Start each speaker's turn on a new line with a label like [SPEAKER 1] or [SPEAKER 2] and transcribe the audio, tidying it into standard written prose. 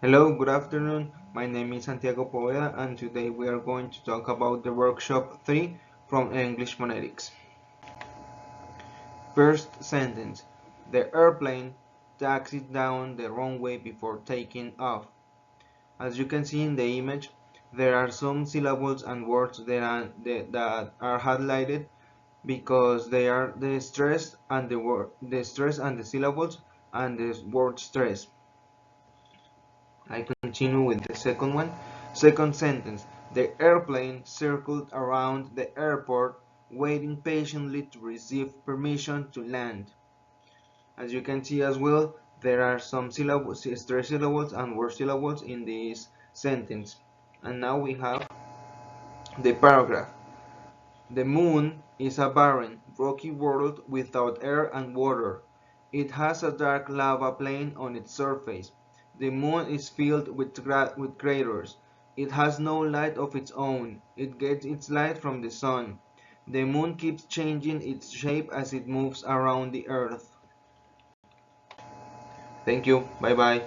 [SPEAKER 1] Hello, good afternoon. My name is Santiago Poveda, and today we are going to talk about the workshop 3 from English Phonetics. First sentence. The airplane taxied down the runway before taking off. As you can see in the image, there are some syllables and words that are highlighted because they are the stress and the stress and the syllables and the word stress. I continue with the second one. Second sentence. The airplane circled around the airport, waiting patiently to receive permission to land. As you can see as well, there are some syllables, stress syllables and word syllables in this sentence. And now we have the paragraph. The moon is a barren, rocky world without air and water. It has a dark lava plain on its surface. The moon is filled with craters. It has no light of its own. It gets its light from the sun. The moon keeps changing its shape as it moves around the earth. Thank you. Bye bye.